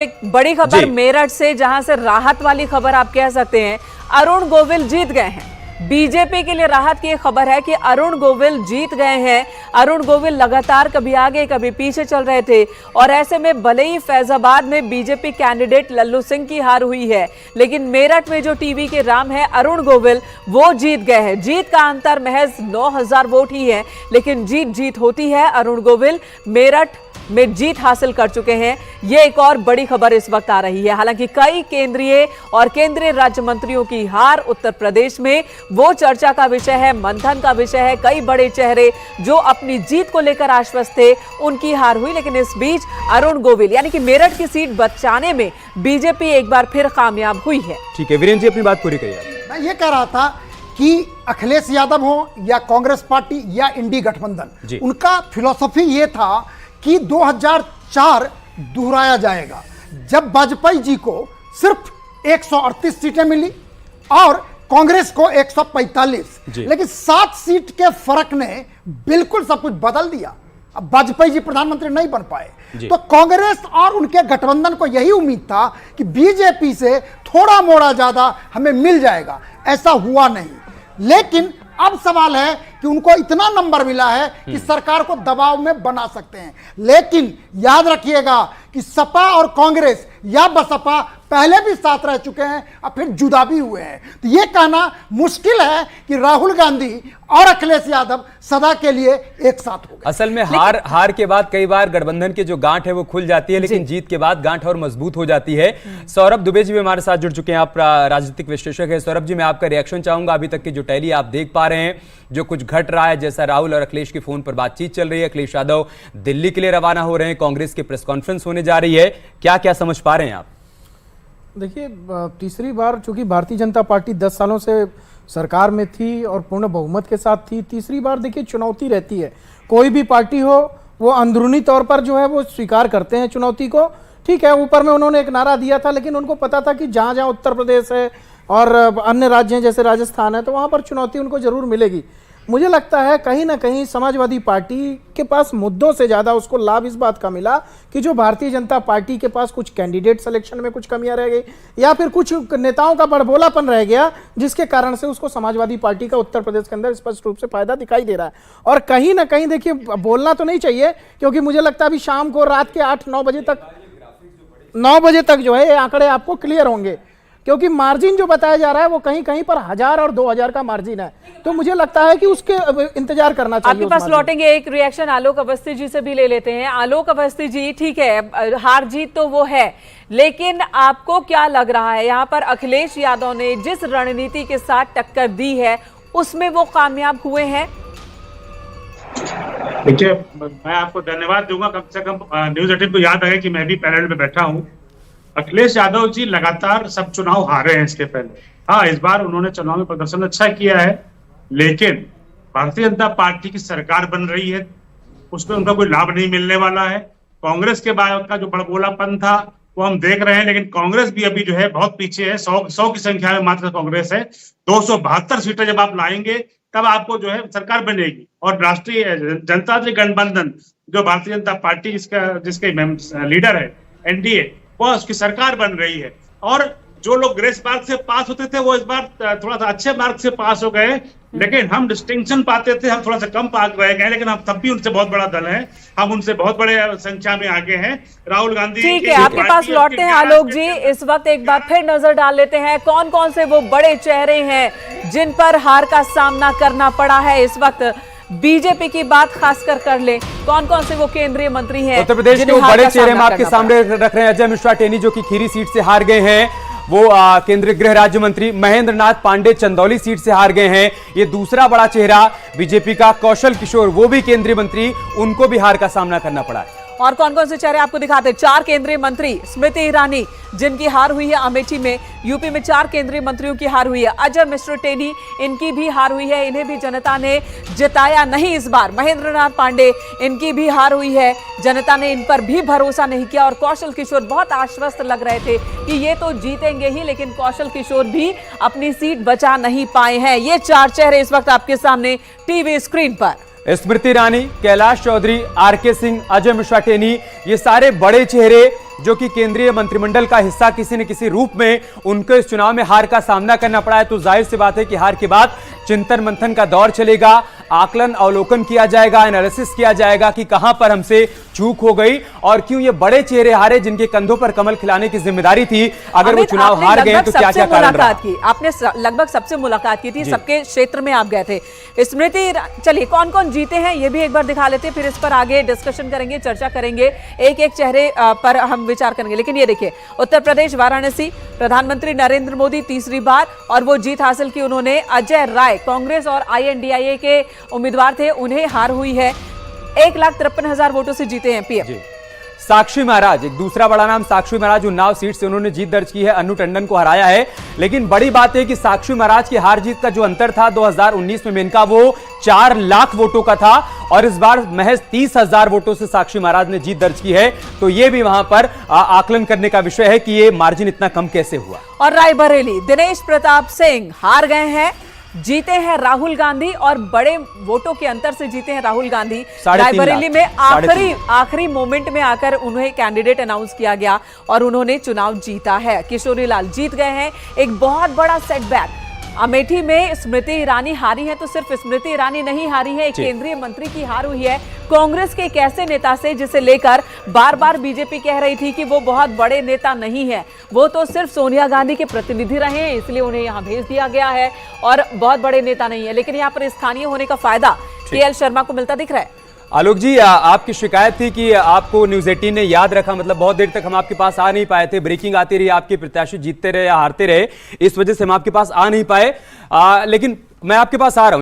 एक बड़ी खबर मेरठ से, जहां से राहत वाली खबर आप कह सकते हैं। अरुण गोविल जीत गए हैं। बीजेपी के लिए राहत की खबर है कि अरुण गोविल जीत गए हैं। अरुण गोविल लगातार कभी आगे कभी पीछे चल रहे थे और ऐसे में भले ही फैजाबाद में बीजेपी कैंडिडेट लल्लू सिंह की हार हुई है, लेकिन मेरठ में जो टीवी के राम है अरुण गोविल, वो जीत गए हैं। जीत का अंतर महज 9000 वोट ही है, लेकिन जीत होती है। अरुण गोविल मेरठ में जीत हासिल कर चुके हैं। ये एक और बड़ी खबर इस वक्त आ रही है। हालांकि कई केंद्रीय और केंद्रीय राज्य मंत्रियों की हार उत्तर प्रदेश में वो चर्चा का विषय है, मंथन का विषय है। कई बड़े चेहरे जो अपनी जीत को लेकर आश्वस्त थे, उनकी हार हुई। लेकिन इस बीच अरुण गोविल यानी कि मेरठ की सीट बचाने में बीजेपी एक बार फिर कामयाब हुई है। ठीक है वीरेंद्र जी, अपनी बात पूरी करिए। मैं ये कह रहा था कि अखिलेश यादव हो या कांग्रेस पार्टी या इंडी गठबंधन, उनका फिलॉसफी ये था कि 2004 दोहराया जाएगा, जब वाजपेयी जी को सिर्फ 138 सीटें मिली और कांग्रेस को 145, लेकिन 7 सीट के फर्क ने बिल्कुल सब कुछ बदल दिया। अब वाजपेयी जी प्रधानमंत्री नहीं बन पाए, तो कांग्रेस और उनके गठबंधन को यही उम्मीद था कि बीजेपी से थोड़ा मोड़ा ज्यादा हमें मिल जाएगा। ऐसा हुआ नहीं। लेकिन अब सवाल है कि उनको इतना नंबर मिला है कि सरकार को दबाव में बना सकते हैं। लेकिन याद रखिएगा कि सपा और कांग्रेस या बसपा पहले भी साथ रह चुके हैं और फिर जुदा भी हुए हैं। तो यह कहना मुश्किल है कि राहुल गांधी और अखिलेश यादव सदा के लिए एक साथ हो गए। असल में हार के बाद कई बार गठबंधन की जो गांठ है वो खुल जाती है, लेकिन जीत के बाद गांठ और मजबूत हो जाती है। सौरभ दुबे जी भी हमारे साथ जुड़ चुके हैं, आप राजनीतिक विश्लेषक हैं। सौरभ जी, मैं आपका रिएक्शन चाहूंगा। अभी तक की जो टैली आप देख पा रहे हैं, जो कुछ घट रहा है, जैसा राहुल और अखिलेश की फोन पर बातचीत चल रही है, अखिलेश यादव दिल्ली के लिए रवाना हो रहे हैं, कांग्रेस की प्रेस कॉन्फ्रेंस होने जा रही है, क्या क्या समझ पा रहे हैं आप? देखिए, तीसरी बार चूंकि भारतीय जनता पार्टी 10 सालों से सरकार में थी और पूर्ण बहुमत के साथ थी, तीसरी बार देखिए चुनौती रहती है। कोई भी पार्टी हो, वो अंदरूनी तौर पर जो है वो स्वीकार करते हैं चुनौती को। ठीक है, ऊपर में उन्होंने एक नारा दिया था, लेकिन उनको पता था कि जहाँ जहाँ उत्तर प्रदेश है और अन्य राज्य हैं जैसे राजस्थान है, तो वहाँ पर चुनौती उनको जरूर मिलेगी। मुझे लगता है कहीं ना कहीं समाजवादी पार्टी के पास मुद्दों से ज़्यादा उसको लाभ इस बात का मिला कि जो भारतीय जनता पार्टी के पास कुछ कैंडिडेट सिलेक्शन में कुछ कमियां रह गई या फिर कुछ नेताओं का बड़बोलापन रह गया, जिसके कारण से उसको समाजवादी पार्टी का उत्तर प्रदेश के अंदर स्पष्ट रूप से फायदा दिखाई दे रहा है। और कहीं ना कहीं देखिए, बोलना तो नहीं चाहिए क्योंकि मुझे लगता है अभी शाम को रात के 8-9 बजे तक 9 बजे तक जो है ये आंकड़े आपको क्लियर होंगे, क्योंकि मार्जिन जो बताया जा रहा है वो कहीं कहीं पर 1000 और 2000 का मार्जिन है। तो मुझे लगता है कि उसके इंतजार करना चाहिए। आपके पास लौटेंगे, एक रिएक्शन आलोक अवस्थी जी से भी ले लेते हैं। आलोक अवस्थी जी, ठीक है, हार जीत तो वो है, लेकिन आपको क्या लग रहा है यहाँ पर अखिलेश यादव ने जिस रणनीति के साथ टक्कर दी है उसमें वो कामयाब हुए हैं? देखिए, मैं आपको धन्यवाद दूंगा। कम से कम न्यूज 18 को याद है कि मैं भी पैनल में बैठा हूँ। अखिलेश यादव जी लगातार सब चुनाव हारे हैं इसके पहले। हाँ, इस बार उन्होंने चुनाव में प्रदर्शन अच्छा किया है, लेकिन भारतीय जनता पार्टी की सरकार बन रही है, उसमें उनका कोई लाभ नहीं मिलने वाला है। कांग्रेस के बाद का जो बड़बोलापन था वो हम देख रहे हैं, लेकिन कांग्रेस भी अभी जो है बहुत पीछे है। 100 की संख्या में मात्र कांग्रेस है। 272 सीटें जब आप लाएंगे तब आपको जो है सरकार बनेगी। और राष्ट्रीय जनतांत्रिक गठबंधन जो भारतीय जनता पार्टी जिसके लीडर है एनडीए, वो उसकी सरकार बन रही है। और जो लोग ग्रेस मार्क से पास होते थे वो इस बार थोड़ा सा अच्छे मार्क से पास हो गए, लेकिन हम डिस्टिंक्शन पाते थे, हम थोड़ा सा कम पास रह गए, लेकिन हम तब भी उनसे बहुत बड़ा दल है, हम उनसे बहुत बड़े संख्या में आगे हैं। राहुल गांधी, ठीक है, आपके पास लौटते हैं आलोक जी। इस वक्त एक बार फिर नजर डाल लेते हैं कौन कौन से वो बड़े चेहरे हैं जिन पर हार का सामना करना पड़ा है इस वक्त। बीजेपी की बात खासकर कर ले, कौन कौन से वो केंद्रीय मंत्री हैं उत्तर प्रदेश के वो बड़े चेहरे हम आपके सामने रख रहे हैं। अजय मिश्रा टेनी जो कि खीरी सीट से हार गए हैं, वो केंद्रीय गृह राज्य मंत्री। महेंद्र नाथ पांडे चंदौली सीट से हार गए हैं। ये दूसरा बड़ा चेहरा बीजेपी का कौशल किशोर, वो भी केंद्रीय मंत्री, उनको भी हार का सामना करना पड़ा है। और कौन कौन से चेहरे आपको दिखाते हैं? 4 केंद्रीय मंत्री, स्मृति ईरानी जिनकी हार हुई है अमेठी में, यूपी में 4 केंद्रीय मंत्रियों की हार हुई है। अजय मिश्रा टेनी, इनकी भी हार हुई है, इन्हें भी जनता ने जिताया नहीं इस बार। महेंद्र नाथ पांडे, इनकी भी हार हुई है, जनता ने इन पर भी भरोसा नहीं किया। और कौशल किशोर बहुत आश्वस्त लग रहे थे कि ये तो जीतेंगे ही, लेकिन कौशल किशोर भी अपनी सीट बचा नहीं पाए हैं। ये 4 चेहरे इस वक्त आपके सामने टीवी स्क्रीन पर। स्मृति ईरानी, कैलाश चौधरी, आरके सिंह, अजय मिश्रा टेनी, ये सारे बड़े चेहरे जो कि केंद्रीय मंत्रिमंडल का हिस्सा किसी न किसी रूप में उनको इस चुनाव में हार का सामना करना पड़ा है। तो जाहिर सी बात है कि हार के बाद चिंतन मंथन का दौर चलेगा, आकलन अवलोकन किया जाएगा, एनालिसिस किया जाएगा कि कहां पर हमसे चूक हो गई और क्यों ये बड़े चेहरे हारे जिनके कंधों पर कमल खिलाने की जिम्मेदारी थी, अगर वो चुनाव हार गए तो क्या क्या कारण रहा? आपने लगभग सबसे मुलाकात की थी, सबके क्षेत्र में आप गए थे। स्मृति, चलिए कौन कौन जीते हैं ये भी एक बार दिखा लेते हैं, फिर इस पर आगे डिस्कशन करेंगे, चर्चा करेंगे, एक एक चेहरे पर हम विचार करेंगे। लेकिन ये देखिए, उत्तर प्रदेश वाराणसी, प्रधानमंत्री नरेंद्र मोदी तीसरी बार और वो जीत हासिल की उन्होंने। अजय राय कांग्रेस और INDIA के उम्मीदवार थे, उन्हें हार हुई है। 1,53,000 वोटों से जीते हैं पीएम। साक्षी महाराज, एक दूसरा बड़ा नाम, साक्षी महाराज उन्नाव सीट से उन्होंने जीत दर्ज की है, अन्नू टंडन को हराया है। लेकिन बड़ी बात है कि साक्षी महाराज की हार जीत का जो अंतर था 2019 में मेनका, वो 4 लाख वोटों का था और इस बार महज 30,000 वोटों से साक्षी महाराज ने जीत दर्ज की है। तो ये भी वहां पर आकलन करने का विषय है कि ये मार्जिन इतना कम कैसे हुआ। और रायबरेली, दिनेश प्रताप सिंह हार गए हैं, जीते हैं राहुल गांधी और बड़े वोटों के अंतर से जीते हैं राहुल गांधी। रायबरेली में आखिरी मोमेंट में आकर उन्हें कैंडिडेट अनाउंस किया गया और उन्होंने चुनाव जीता है। किशोरी लाल जीत गए हैं, एक बहुत बड़ा सेटबैक। अमेठी में स्मृति ईरानी हारी है, तो सिर्फ स्मृति ईरानी नहीं हारी है, एक केंद्रीय मंत्री की हार हुई है कांग्रेस के एक ऐसे नेता से जिसे लेकर बार बार बीजेपी कह रही थी कि वो बहुत बड़े नेता नहीं है, वो तो सिर्फ सोनिया गांधी के प्रतिनिधि रहे हैं, इसलिए उन्हें यहां भेज दिया गया है और बहुत बड़े नेता नहीं है। लेकिन यहाँ पर स्थानीय होने का फायदा KL शर्मा को मिलता दिख रहा है। आलोक जी, आपकी शिकायत थी कि आपको न्यूज 18 ने याद रखा, मतलब बहुत देर तक हम आपके पास आ नहीं पाए थे, ब्रेकिंग आती रही, आपके प्रत्याशी जीतते रहे या हारते रहे, इस वजह से हम आपके पास आ नहीं पाए। लेकिन मैं आपके पास आ रहा हूं।